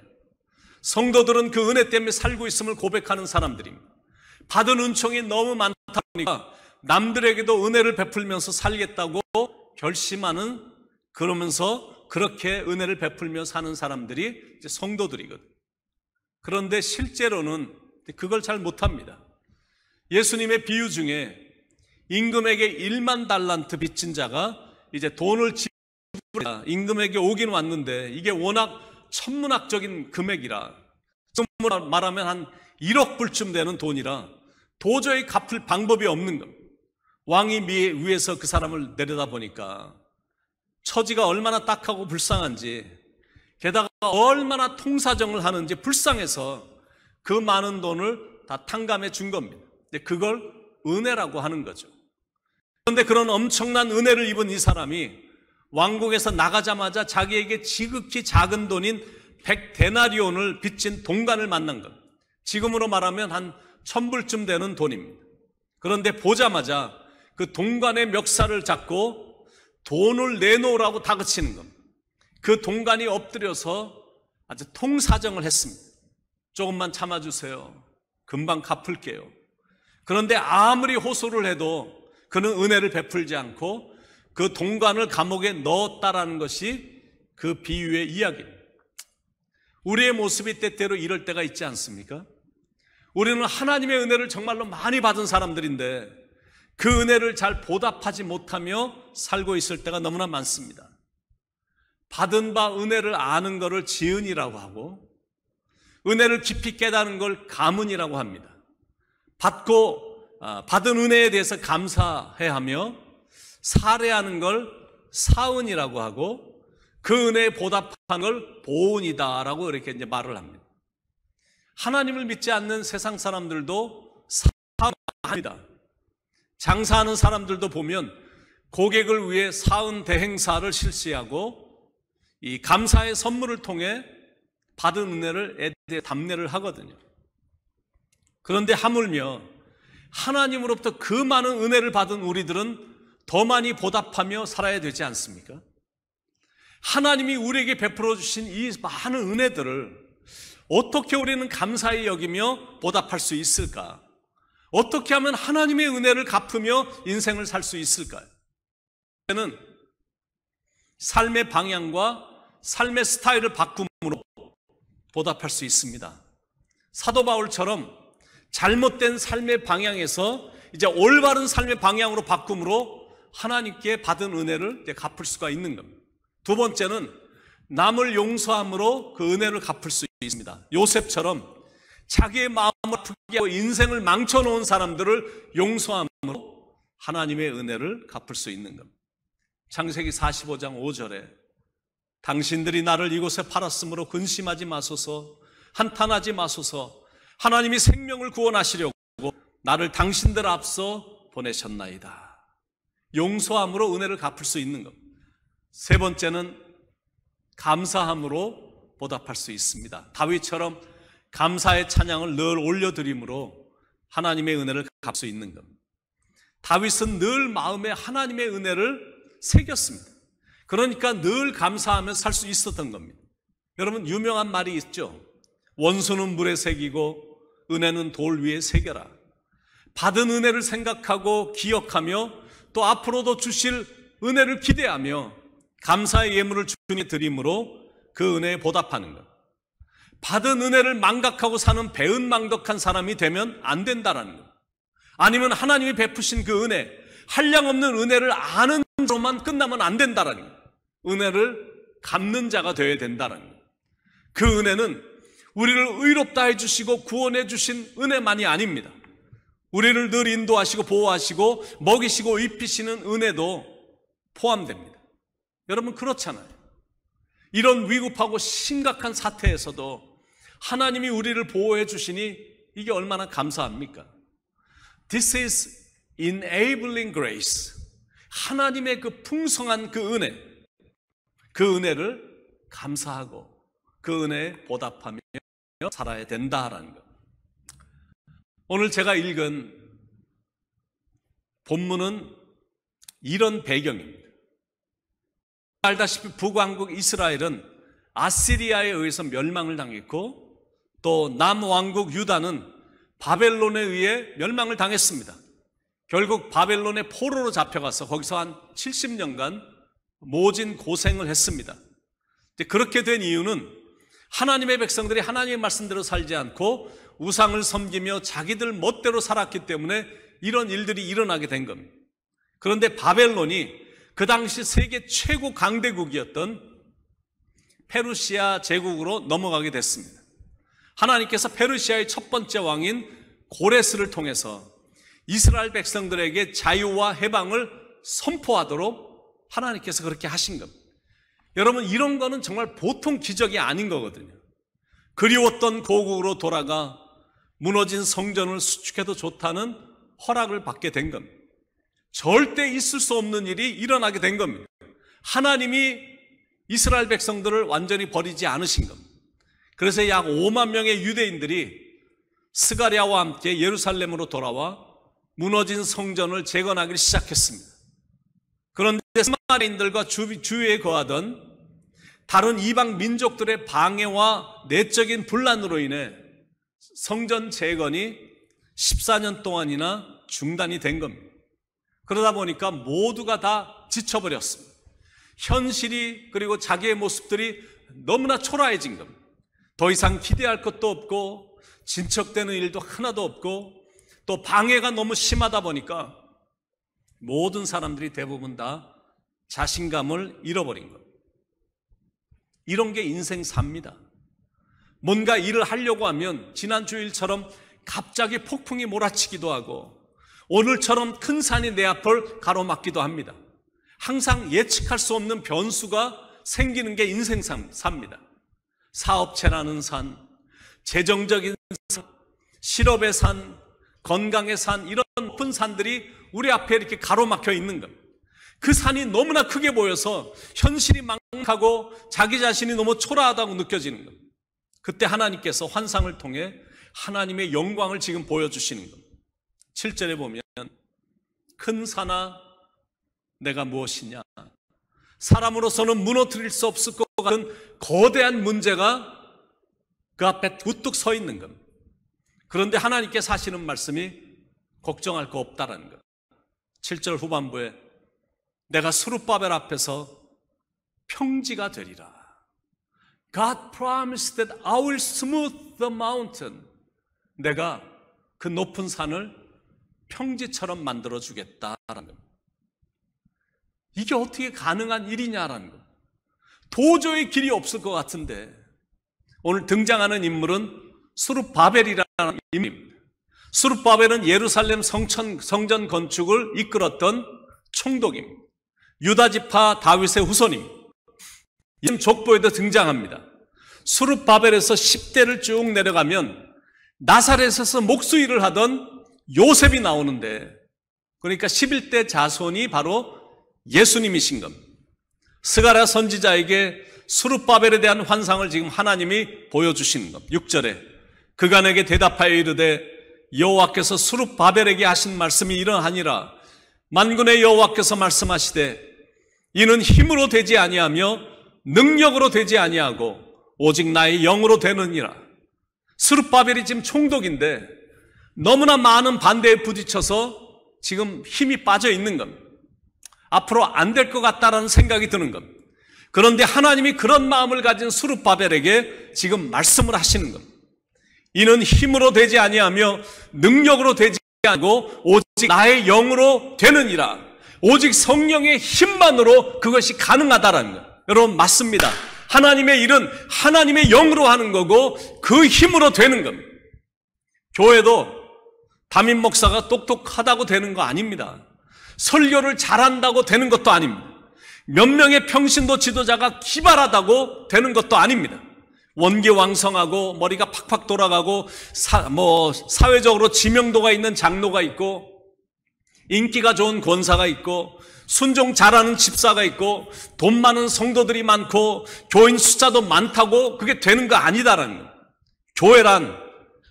B: 성도들은 그 은혜 때문에 살고 있음을 고백하는 사람들입니다. 받은 은총이 너무 많다 보니까 남들에게도 은혜를 베풀면서 살겠다고 결심하는, 그러면서 그렇게 은혜를 베풀며 사는 사람들이 이제 성도들이거든요. 그런데 실제로는 그걸 잘 못합니다. 예수님의 비유 중에 임금에게 1만 달란트 빚진 자가 이제 돈을 지불해 임금에게 오긴 왔는데 이게 워낙 천문학적인 금액이라, 말하면 한 1억 불쯤 되는 돈이라 도저히 갚을 방법이 없는 겁니다. 왕이 위에서 그 사람을 내려다 보니까 처지가 얼마나 딱하고 불쌍한지, 게다가 얼마나 통사정을 하는지 불쌍해서 그 많은 돈을 다 탕감해 준 겁니다. 근데 그걸 은혜라고 하는 거죠. 그런데 그런 엄청난 은혜를 입은 이 사람이 왕궁에서 나가자마자 자기에게 지극히 작은 돈인 100데나리온을 빚진 동관을 만난 것. 지금으로 말하면 한 1000불쯤 되는 돈입니다. 그런데 보자마자 그 동관의 멱살을 잡고 돈을 내놓으라고 다그치는 겁니다. 그 동관이 엎드려서 아주 통사정을 했습니다. 조금만 참아주세요. 금방 갚을게요. 그런데 아무리 호소를 해도 그는 은혜를 베풀지 않고 그 동관을 감옥에 넣었다라는 것이 그 비유의 이야기입니다. 우리의 모습이 때때로 이럴 때가 있지 않습니까? 우리는 하나님의 은혜를 정말로 많이 받은 사람들인데 그 은혜를 잘 보답하지 못하며 살고 있을 때가 너무나 많습니다. 받은 바 은혜를 아는 것을 지은이라고 하고 은혜를 깊이 깨닫는 걸 가문이라고 합니다. 받은 은혜에 대해서 감사해야 하며 살해하는 걸 사은이라고 하고 그 은혜에 보답하는 걸 보은이다라고 이렇게 이제 말을 합니다. 하나님을 믿지 않는 세상 사람들도 사은합니다. 장사하는 사람들도 보면 고객을 위해 사은 대행사를 실시하고 이 감사의 선물을 통해 받은 은혜를 답례를 하거든요. 그런데 하물며 하나님으로부터 그 많은 은혜를 받은 우리들은 더 많이 보답하며 살아야 되지 않습니까? 하나님이 우리에게 베풀어 주신 이 많은 은혜들을 어떻게 우리는 감사히 여기며 보답할 수 있을까? 어떻게 하면 하나님의 은혜를 갚으며 인생을 살 수 있을까요? 저는 삶의 방향과 삶의 스타일을 바꿈으로 보답할 수 있습니다. 사도 바울처럼 잘못된 삶의 방향에서 이제 올바른 삶의 방향으로 바꿈으로 하나님께 받은 은혜를 이제 갚을 수가 있는 겁니다. 두 번째는 남을 용서함으로 그 은혜를 갚을 수 있습니다. 요셉처럼 자기의 마음을 아프게 하고 인생을 망쳐놓은 사람들을 용서함으로 하나님의 은혜를 갚을 수 있는 겁니다. 창세기 45장 5절에 당신들이 나를 이곳에 팔았으므로 근심하지 마소서, 한탄하지 마소서, 하나님이 생명을 구원하시려고 나를 당신들 앞서 보내셨나이다. 용서함으로 은혜를 갚을 수 있는 것. 세 번째는 감사함으로 보답할 수 있습니다. 다윗처럼 감사의 찬양을 늘 올려드림으로 하나님의 은혜를 갚을 수 있는 겁니다. 다윗은 늘 마음에 하나님의 은혜를 새겼습니다. 그러니까 늘 감사하며 살 수 있었던 겁니다. 여러분, 유명한 말이 있죠. 원수는 물에 새기고 은혜는 돌 위에 새겨라. 받은 은혜를 생각하고 기억하며 또 앞으로도 주실 은혜를 기대하며 감사의 예물을 주님께 드림으로 그 은혜에 보답하는 것. 받은 은혜를 망각하고 사는 배은망덕한 사람이 되면 안 된다라는 것. 아니면 하나님이 베푸신 그 은혜, 한량없는 은혜를 아는 자로만 끝나면 안 된다라는 거예요. 은혜를 갚는 자가 되어야 된다는 거예요. 그 은혜는 우리를 의롭다 해주시고 구원해 주신 은혜만이 아닙니다. 우리를 늘 인도하시고 보호하시고 먹이시고 입히시는 은혜도 포함됩니다. 여러분 그렇잖아요. 이런 위급하고 심각한 사태에서도 하나님이 우리를 보호해 주시니 이게 얼마나 감사합니까? This is enabling grace. 하나님의 그 풍성한 그 은혜를 감사하고 그 은혜에 보답하며 살아야 된다라는 것. 오늘 제가 읽은 본문은 이런 배경입니다. 알다시피 북왕국 이스라엘은 아시리아에 의해서 멸망을 당했고 또 남왕국 유다는 바벨론에 의해 멸망을 당했습니다. 결국 바벨론의 포로로 잡혀가서 거기서 한 70년간 모진 고생을 했습니다. 그렇게 된 이유는 하나님의 백성들이 하나님의 말씀대로 살지 않고 우상을 섬기며 자기들 멋대로 살았기 때문에 이런 일들이 일어나게 된 겁니다. 그런데 바벨론이 그 당시 세계 최고 강대국이었던 페르시아 제국으로 넘어가게 됐습니다. 하나님께서 페르시아의 첫 번째 왕인 고레스를 통해서 이스라엘 백성들에게 자유와 해방을 선포하도록 하나님께서 그렇게 하신 겁니다. 여러분 이런 거는 정말 보통 기적이 아닌 거거든요. 그리웠던 고국으로 돌아가 무너진 성전을 수축해도 좋다는 허락을 받게 된 겁니다. 절대 있을 수 없는 일이 일어나게 된 겁니다. 하나님이 이스라엘 백성들을 완전히 버리지 않으신 겁니다. 그래서 약 5만 명의 유대인들이 스가랴와 함께 예루살렘으로 돌아와 무너진 성전을 재건하기 시작했습니다. 그런데 사마리아인들과 주위에 거하던 다른 이방 민족들의 방해와 내적인 분란으로 인해 성전 재건이 14년 동안이나 중단이 된 겁니다. 그러다 보니까 모두가 다 지쳐버렸습니다. 현실이 그리고 자기의 모습들이 너무나 초라해진 겁니다. 더 이상 기대할 것도 없고 진척되는 일도 하나도 없고 또 방해가 너무 심하다 보니까 모든 사람들이 대부분 다 자신감을 잃어버린 것. 이런 게 인생사입니다. 뭔가 일을 하려고 하면 지난 주일처럼 갑자기 폭풍이 몰아치기도 하고 오늘처럼 큰 산이 내 앞을 가로막기도 합니다. 항상 예측할 수 없는 변수가 생기는 게 인생사입니다. 사업체라는 산, 재정적인 산, 실업의 산, 건강의 산, 이런 높은 산들이 우리 앞에 이렇게 가로막혀 있는 겁니다. 그 산이 너무나 크게 보여서 현실이 막막하고 자기 자신이 너무 초라하다고 느껴지는 겁니다. 그때 하나님께서 환상을 통해 하나님의 영광을 지금 보여주시는 겁니다. 7절에 보면 큰 산아 내가 무엇이냐, 사람으로서는 무너뜨릴 수 없을 것 같은 거대한 문제가 그 앞에 우뚝 서 있는 겁니다. 그런데 하나님께서 하시는 말씀이 걱정할 거 없다라는 것. 7절 후반부에 내가 스룹바벨 앞에서 평지가 되리라. God promised that I will smooth the mountain. 내가 그 높은 산을 평지처럼 만들어 주겠다라는 겁니다. 이게 어떻게 가능한 일이냐라는 것. 도저히 길이 없을 것 같은데 오늘 등장하는 인물은 스룹바벨이라는 인물입니다. 스룹바벨은 예루살렘 성전 건축을 이끌었던 총독입니다. 유다지파 다윗의 후손입니다. 이 족보에도 등장합니다. 스룹바벨에서 10대를 쭉 내려가면 나사렛에서 목수일을 하던 요셉이 나오는데, 그러니까 11대 자손이 바로 예수님이신 겁니다. 스가랴 선지자에게 스룹바벨에 대한 환상을 지금 하나님이 보여주시는 겁니다. 6절에 그가 내게 대답하여 이르되 여호와께서 스룹바벨에게 하신 말씀이 이러하니라. 만군의 여호와께서 말씀하시되 이는 힘으로 되지 아니하며 능력으로 되지 아니하고 오직 나의 영으로 되느니라. 스룹바벨이 지금 총독인데 너무나 많은 반대에 부딪혀서 지금 힘이 빠져 있는 겁니다. 앞으로 안 될 것 같다라는 생각이 드는 겁니다. 그런데 하나님이 그런 마음을 가진 스룹바벨에게 지금 말씀을 하시는 겁니다. 이는 힘으로 되지 아니하며 능력으로 되지 아니하고 오직 나의 영으로 되느니라. 오직 성령의 힘만으로 그것이 가능하다라는 거예요. 여러분, 맞습니다. 하나님의 일은 하나님의 영으로 하는 거고 그 힘으로 되는 겁니다. 교회도 담임 목사가 똑똑하다고 되는 거 아닙니다. 설교를 잘한다고 되는 것도 아닙니다. 몇 명의 평신도 지도자가 기발하다고 되는 것도 아닙니다. 원기왕성하고 머리가 팍팍 돌아가고 사회적으로 지명도가 있는 장로가 있고 인기가 좋은 권사가 있고 순종 잘하는 집사가 있고 돈 많은 성도들이 많고 교인 숫자도 많다고 그게 되는 거 아니다라는 거예요. 교회란,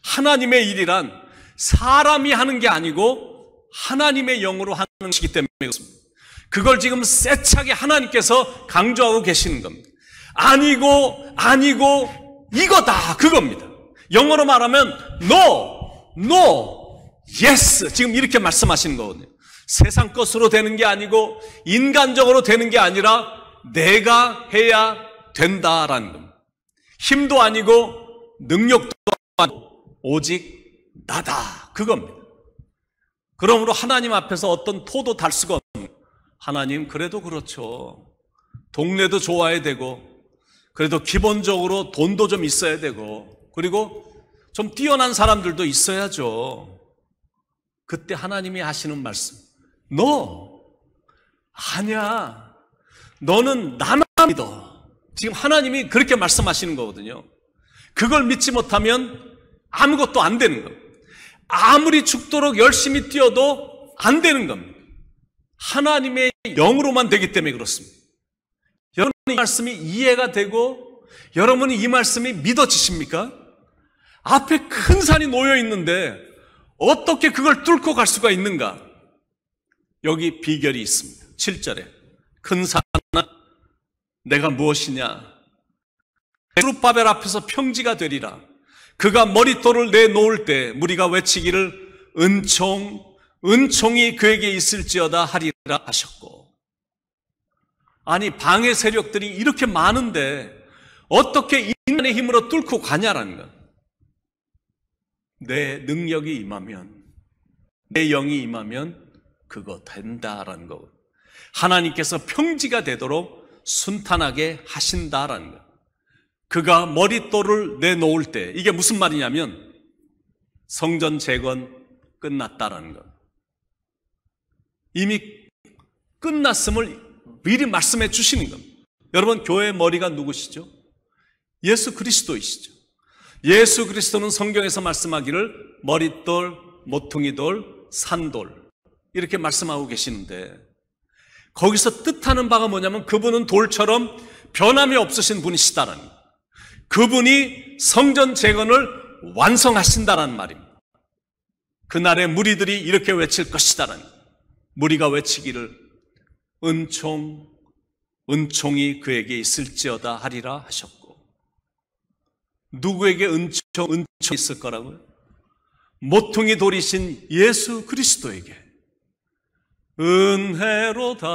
B: 하나님의 일이란 사람이 하는 게 아니고 하나님의 영으로 하는 것이기 때문에 그렇습니다. 그걸 지금 세차게 하나님께서 강조하고 계시는 겁니다. 아니고 이거다, 그겁니다. 영어로 말하면 no, yes, 지금 이렇게 말씀하시는 거거든요. 세상 것으로 되는 게 아니고 인간적으로 되는 게 아니라 내가 해야 된다라는 겁니다. 힘도 아니고 능력도 아니고 오직 나다, 그겁니다. 그러므로 하나님 앞에서 어떤 토도 달 수가 없는, 하나님 그래도 그렇죠. 동네도 좋아야 되고 그래도 기본적으로 돈도 좀 있어야 되고 그리고 좀 뛰어난 사람들도 있어야죠. 그때 하나님이 하시는 말씀, 너 아니야, 너는 나만 믿어. 지금 하나님이 그렇게 말씀하시는 거거든요. 그걸 믿지 못하면 아무것도 안 되는 겁니다. 아무리 죽도록 열심히 뛰어도 안 되는 겁니다. 하나님의 영으로만 되기 때문에 그렇습니다. 여러분, 이 말씀이 이해가 되고 여러분이 이 말씀이 믿어지십니까? 앞에 큰 산이 놓여 있는데 어떻게 그걸 뚫고 갈 수가 있는가? 여기 비결이 있습니다. 7절에 큰 산아 내가 무엇이냐? 스룹바벨 앞에서 평지가 되리라. 그가 머릿돌을 내놓을 때 무리가 외치기를 은총이 그에게 있을지어다 하리라 하셨고. 아니, 방해 세력들이 이렇게 많은데 어떻게 인간의 힘으로 뚫고 가냐라는 것. 내 능력이 임하면, 내 영이 임하면 그거 된다라는 거. 하나님께서 평지가 되도록 순탄하게 하신다라는 것. 그가 머릿돌을 내놓을 때, 이게 무슨 말이냐면 성전 재건 끝났다라는 것. 이미 끝났음을 미리 말씀해 주시는 겁니다. 여러분, 교회의 머리가 누구시죠? 예수 그리스도이시죠. 예수 그리스도는 성경에서 말씀하기를 머릿돌, 모퉁이돌, 산돌 이렇게 말씀하고 계시는데 거기서 뜻하는 바가 뭐냐면 그분은 돌처럼 변함이 없으신 분이시다라는 거예요. 그분이 성전 재건을 완성하신다라는 말입니다. 그날의 무리들이 이렇게 외칠 것이다라는 거예요. 무리가 외치기를 은총이 그에게 있을지어다 하리라 하셨고. 누구에게 은총이 있을 거라고요? 모퉁이 돌이신 예수 그리스도에게. 은혜로다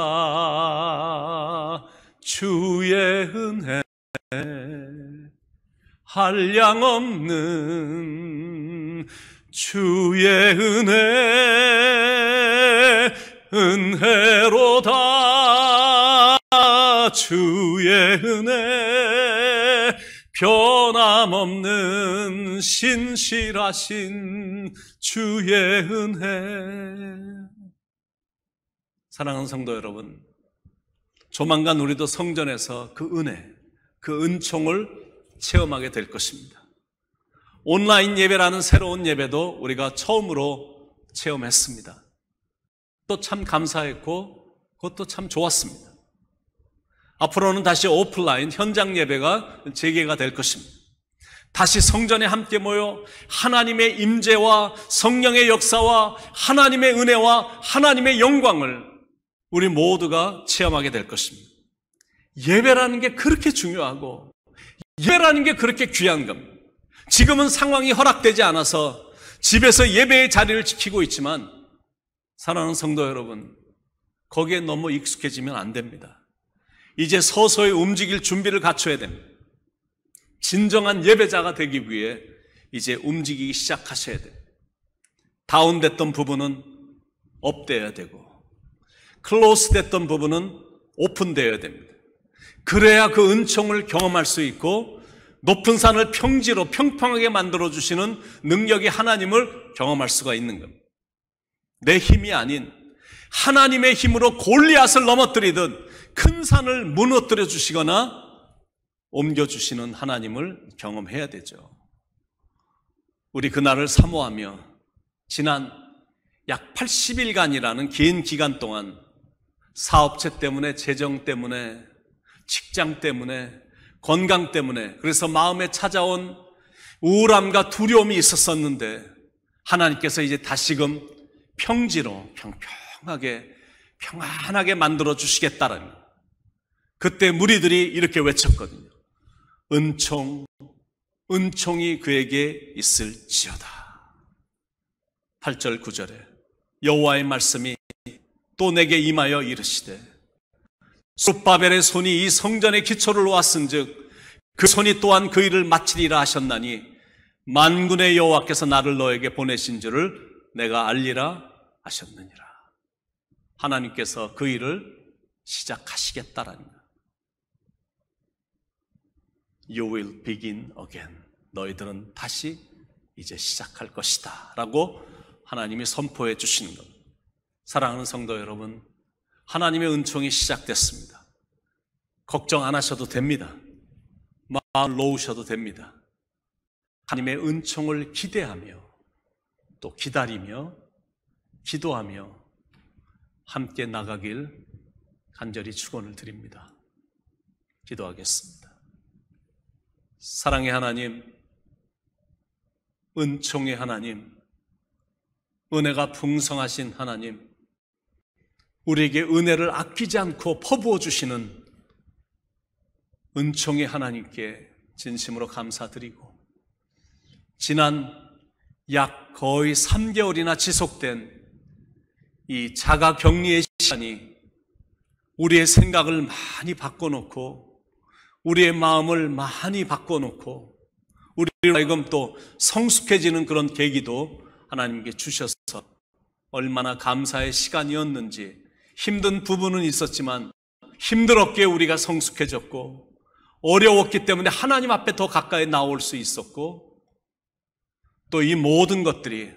B: 주의 은혜 한량없는 주의 은혜로다 주의 은혜 변함없는 신실하신 주의 은혜. 사랑하는 성도 여러분, 조만간 우리도 성전에서 그 은혜, 그 은총을 체험하게 될 것입니다. 온라인 예배라는 새로운 예배도 우리가 처음으로 체험했습니다. 또 참 감사했고 그것도 참 좋았습니다. 앞으로는 다시 오프라인 현장 예배가 재개가 될 것입니다. 다시 성전에 함께 모여 하나님의 임재와 성령의 역사와 하나님의 은혜와 하나님의 영광을 우리 모두가 체험하게 될 것입니다. 예배라는 게 그렇게 중요하고 예배라는 게 그렇게 귀한 겁니다. 지금은 상황이 허락되지 않아서 집에서 예배의 자리를 지키고 있지만 사랑하는 성도 여러분, 거기에 너무 익숙해지면 안 됩니다. 이제 서서히 움직일 준비를 갖춰야 됩니다. 진정한 예배자가 되기 위해 이제 움직이기 시작하셔야 돼요. 다운됐던 부분은 업되어야 되고 클로스 됐던 부분은 오픈되어야 됩니다. 그래야 그 은총을 경험할 수 있고 높은 산을 평지로 평평하게 만들어주시는 능력의 하나님을 경험할 수가 있는 겁니다. 내 힘이 아닌 하나님의 힘으로 골리앗을 넘어뜨리듯 큰 산을 무너뜨려 주시거나 옮겨주시는 하나님을 경험해야 되죠. 우리 그날을 사모하며 지난 약 80일간이라는 긴 기간 동안 사업체 때문에, 재정 때문에, 직장 때문에, 건강 때문에, 그래서 마음에 찾아온 우울함과 두려움이 있었었는데 하나님께서 이제 다시금 평지로 평안하게 만들어 주시겠다라는, 그때 무리들이 이렇게 외쳤거든요. 은총이 그에게 있을지어다. 8절 9절에 여호와의 말씀이 또 내게 임하여 이르시되 룹바벨의 손이 이 성전의 기초를 놓았은즉 그 손이 또한 그 일을 마치리라 하셨나니 만군의 여호와께서 나를 너에게 보내신 줄을 내가 알리라 하셨느니라. 하나님께서 그 일을 시작하시겠다라는 거예요. You will begin again. 너희들은 다시 이제 시작할 것이다 라고 하나님이 선포해 주시는 겁니다. 사랑하는 성도 여러분, 하나님의 은총이 시작됐습니다. 걱정 안 하셔도 됩니다. 마음을 놓으셔도 됩니다. 하나님의 은총을 기대하며 또 기다리며 기도하며 함께 나가길 간절히 축원을 드립니다. 기도하겠습니다. 사랑의 하나님, 은총의 하나님, 은혜가 풍성하신 하나님, 우리에게 은혜를 아끼지 않고 퍼부어 주시는 은총의 하나님께 진심으로 감사드리고, 지난 약 거의 3개월이나 지속된 이 자가 격리의 시간이 우리의 생각을 많이 바꿔놓고 우리의 마음을 많이 바꿔놓고 우리를 하여금 또 성숙해지는 그런 계기도 하나님께 주셔서 얼마나 감사의 시간이었는지, 힘든 부분은 있었지만 힘들었기에 우리가 성숙해졌고, 어려웠기 때문에 하나님 앞에 더 가까이 나올 수 있었고, 또 이 모든 것들이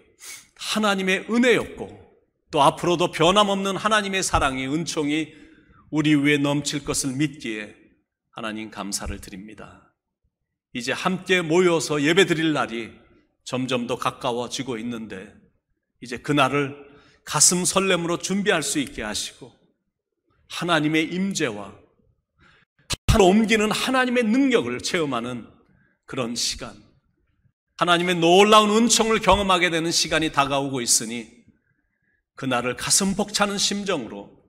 B: 하나님의 은혜였고, 또 앞으로도 변함없는 하나님의 사랑이, 은총이 우리 위에 넘칠 것을 믿기에 하나님 감사를 드립니다. 이제 함께 모여서 예배드릴 날이 점점 더 가까워지고 있는데, 이제 그날을 가슴 설렘으로 준비할 수 있게 하시고, 하나님의 임재와 옮기는 하나님의 능력을 체험하는 그런 시간, 하나님의 놀라운 은총을 경험하게 되는 시간이 다가오고 있으니 그날을 가슴 벅차는 심정으로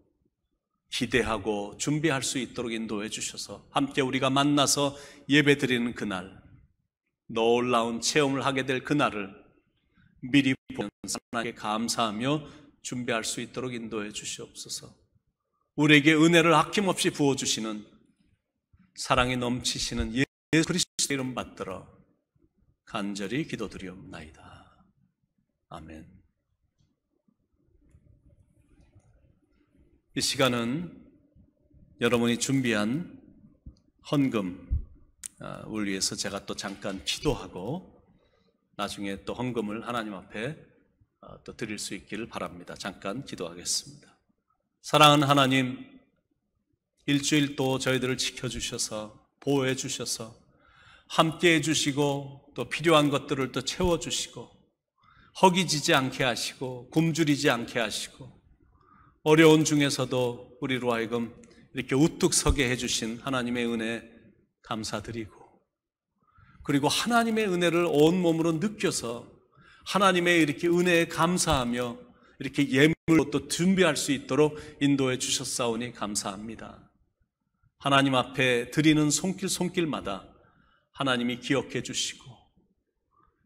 B: 기대하고 준비할 수 있도록 인도해 주셔서 함께 우리가 만나서 예배드리는 그날, 놀라운 체험을 하게 될 그날을 미리 보는 하나님께 감사하며 준비할 수 있도록 인도해 주시옵소서. 우리에게 은혜를 아낌없이 부어주시는 사랑이 넘치시는 예수 그리스도의 이름 받들어 간절히 기도드리옵나이다. 아멘. 이 시간은 여러분이 준비한 헌금 을 위해서 제가 또 잠깐 기도하고 나중에 또 헌금을 하나님 앞에 또 드릴 수 있기를 바랍니다. 잠깐 기도하겠습니다. 사랑하는 하나님, 일주일 또 저희들을 지켜주셔서 보호해 주셔서 함께 해주시고 또 필요한 것들을 또 채워주시고 허기지지 않게 하시고 굶주리지 않게 하시고 어려운 중에서도 우리로 하여금 이렇게 우뚝 서게 해주신 하나님의 은혜 감사드리고, 그리고 하나님의 은혜를 온몸으로 느껴서 하나님의 이렇게 은혜에 감사하며 이렇게 예물로 또 준비할 수 있도록 인도해 주셨사오니 감사합니다. 하나님 앞에 드리는 손길마다 하나님이 기억해 주시고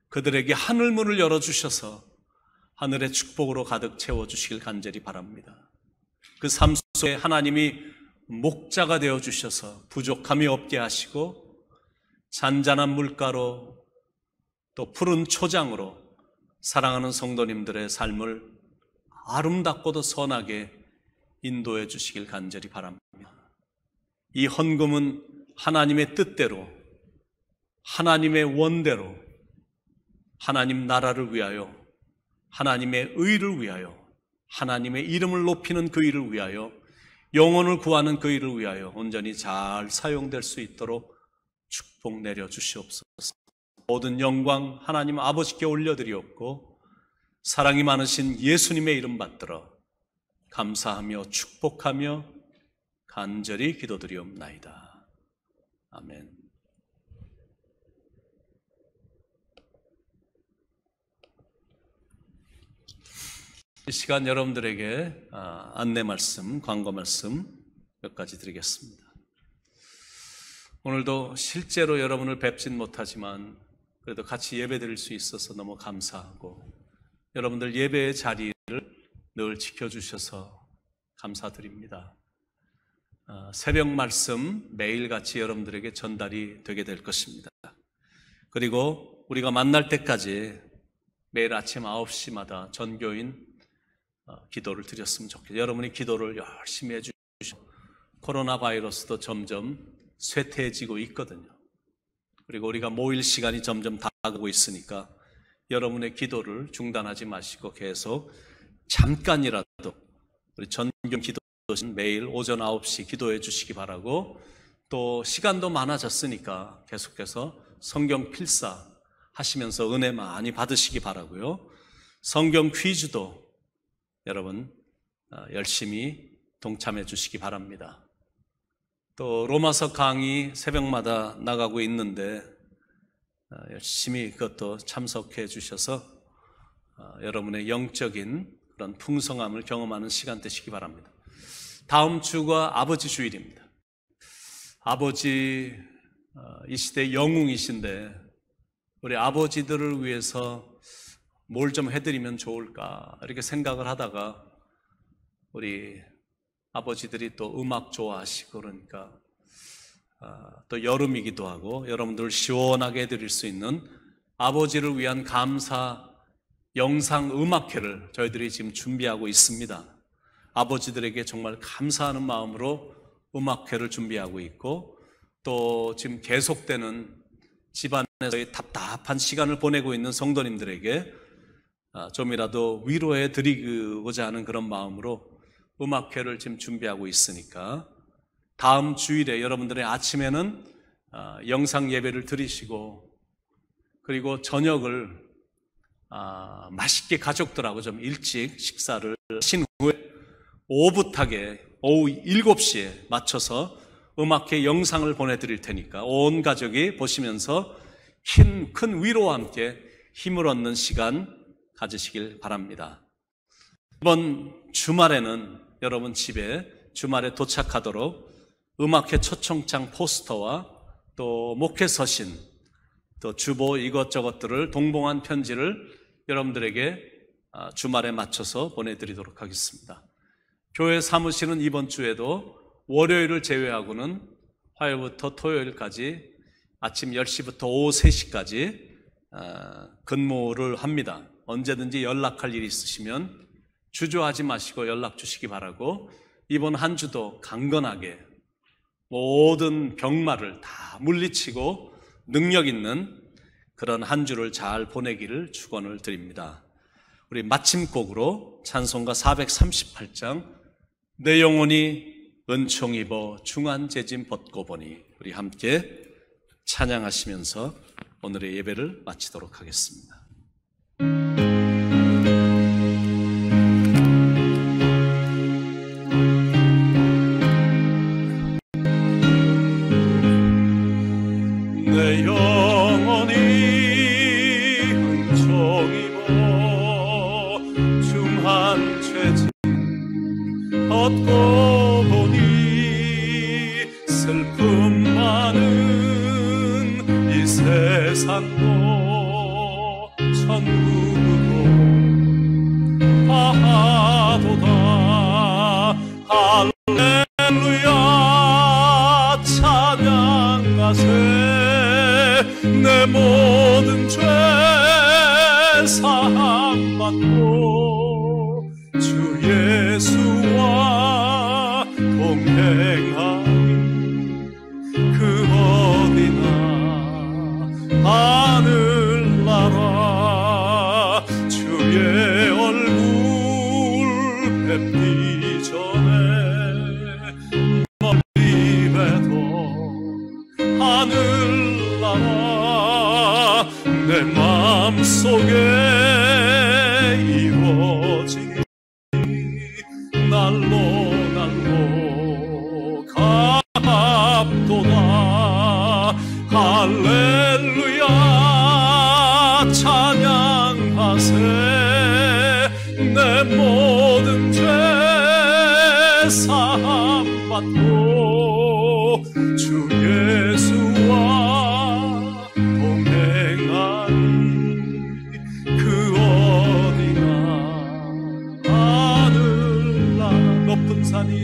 B: 그들에게 하늘문을 열어주셔서 하늘의 축복으로 가득 채워주시길 간절히 바랍니다. 그 삶 속에 하나님이 목자가 되어주셔서 부족함이 없게 하시고 잔잔한 물가로 또 푸른 초장으로 사랑하는 성도님들의 삶을 아름답고도 선하게 인도해 주시길 간절히 바랍니다. 이 헌금은 하나님의 뜻대로, 하나님의 원대로, 하나님 나라를 위하여, 하나님의 의를 위하여, 하나님의 이름을 높이는 그 일을 위하여, 영혼을 구하는 그 일을 위하여 온전히 잘 사용될 수 있도록 축복 내려 주시옵소서. 모든 영광 하나님 아버지께 올려드리옵고 사랑이 많으신 예수님의 이름 받들어 감사하며 축복하며 간절히 기도드리옵나이다. 아멘. 이 시간 여러분들에게 안내 말씀, 광고 말씀 몇 가지 드리겠습니다. 오늘도 실제로 여러분을 뵙진 못하지만 그래도 같이 예배 드릴 수 있어서 너무 감사하고, 여러분들 예배의 자리를 늘 지켜주셔서 감사드립니다. 새벽 말씀 매일같이 여러분들에게 전달이 되게 될 것입니다. 그리고 우리가 만날 때까지 매일 아침 9시마다 전교인 기도를 드렸으면 좋겠어요. 여러분이 기도를 열심히 해주시고 코로나 바이러스도 점점 쇠퇴해지고 있거든요. 그리고 우리가 모일 시간이 점점 다가오고 있으니까 여러분의 기도를 중단하지 마시고 계속 잠깐이라도 우리 전교 기도신 매일 오전 9시 기도해 주시기 바라고, 또 시간도 많아졌으니까 계속해서 성경 필사 하시면서 은혜 많이 받으시기 바라고요. 성경 퀴즈도 여러분 열심히 동참해 주시기 바랍니다. 또 로마서 강의 새벽마다 나가고 있는데 열심히 그것도 참석해 주셔서 여러분의 영적인 그런 풍성함을 경험하는 시간 되시기 바랍니다. 다음 주가 아버지 주일입니다. 아버지 이 시대의 영웅이신데 우리 아버지들을 위해서 뭘 좀 해드리면 좋을까 이렇게 생각을 하다가 우리 아버지들이 또 음악 좋아하시고 그러니까 또 여름이기도 하고 여러분들 시원하게 해드릴 수 있는 아버지를 위한 감사 영상 음악회를 저희들이 지금 준비하고 있습니다. 아버지들에게 정말 감사하는 마음으로 음악회를 준비하고 있고, 또 지금 계속되는 집안에서의 답답한 시간을 보내고 있는 성도님들에게 좀이라도 위로해 드리고자 하는 그런 마음으로 음악회를 지금 준비하고 있으니까 다음 주일에 여러분들의 아침에는 영상 예배를 드리시고, 그리고 저녁을 맛있게 가족들하고 좀 일찍 식사를 하신 후에 오붓하게 오후 7시에 맞춰서 음악회 영상을 보내드릴 테니까 온 가족이 보시면서 큰 위로와 함께 힘을 얻는 시간 가지시길 바랍니다. 이번 주말에는 여러분 집에 주말에 도착하도록 음악회 초청장 포스터와 또 목회 서신, 또 주보 이것저것들을 동봉한 편지를 여러분들에게 주말에 맞춰서 보내드리도록 하겠습니다. 교회 사무실은 이번 주에도 월요일을 제외하고는 화요일부터 토요일까지 아침 10시부터 오후 3시까지 근무를 합니다. 언제든지 연락할 일이 있으시면 주저하지 마시고 연락 주시기 바라고, 이번 한 주도 강건하게 모든 병마를 다 물리치고 능력 있는 그런 한 주를 잘 보내기를 축원을 드립니다. 우리 마침곡으로 찬송가 438장 내 영혼이 은총 입어 중한 재짐 벗고 보니, 우리 함께 찬양하시면서 오늘의 예배를 마치도록 하겠습니다.
A: 내 영혼이 은총 입어 중한 죄짐 벗고 보니, 슬픔 많은 이 세상도 천국으로 가도다. 할렐루야 찬양하세. 내 모든 죄 사함 받고 주 동행하니 그 어디나 하늘나라 주의 얼굴 뵙기 전에 멀리 봬도 하늘나라 내 마음속에 이루어지니 날로 가깝도다 할렐루야 찬양하세 내 모든 죄 사함 받고 주 예수와 동행하니 그 어디나 하늘나라 높은 산이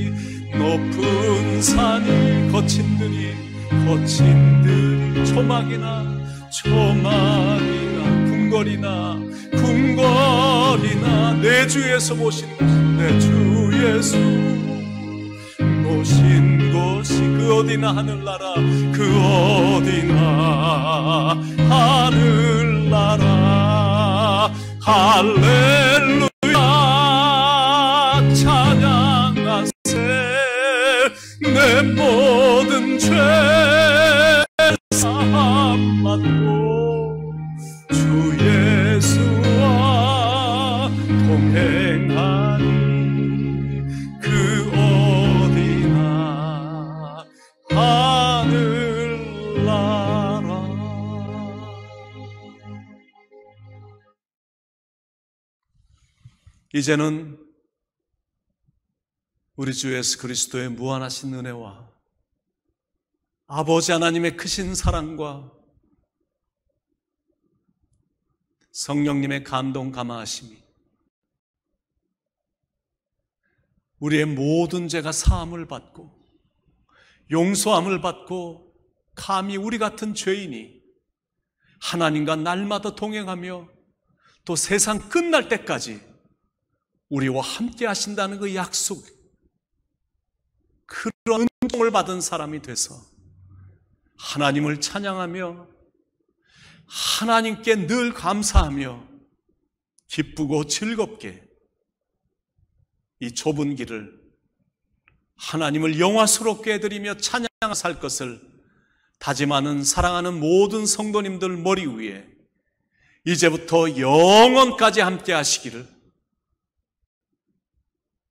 A: 거친 들이 초막이나 궁궐이나 내 주에서 모신 내 주 예수 모신 곳이 그 어디나 하늘나라 그 어디나 하늘나라 할렐루야 찬양하세 내 모든 죄 사함 받고 주 예수와 동행하니 그 어디나 하늘나라. 이제는 우리 주 예수 그리스도의 무한하신 은혜와 아버지 하나님의 크신 사랑과 성령님의 감동 감화하심이 우리의 모든 죄가 사함을 받고 용서함을 받고 감히 우리 같은 죄인이 하나님과 날마다 동행하며 또 세상 끝날 때까지 우리와 함께 하신다는 그 약속, 그런 은총을 받은 사람이 돼서 하나님을 찬양하며 하나님께 늘 감사하며 기쁘고 즐겁게 이 좁은 길을 하나님을 영화스럽게 해드리며 찬양하며 살 것을 다짐하는 사랑하는 모든 성도님들 머리 위에 이제부터 영원까지 함께 하시기를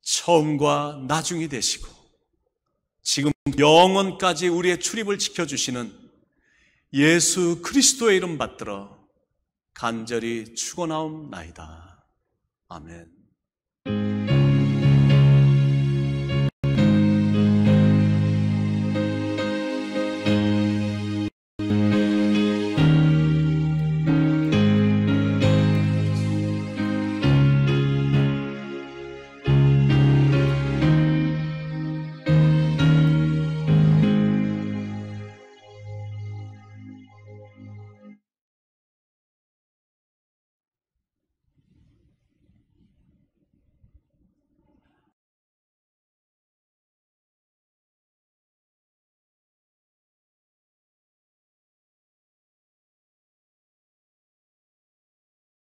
A: 처음과 나중이 되시고 지금 영원까지 우리의 출입을 지켜주시는 예수 그리스도의 이름 받들어 간절히 축원하옵나이다. 아멘.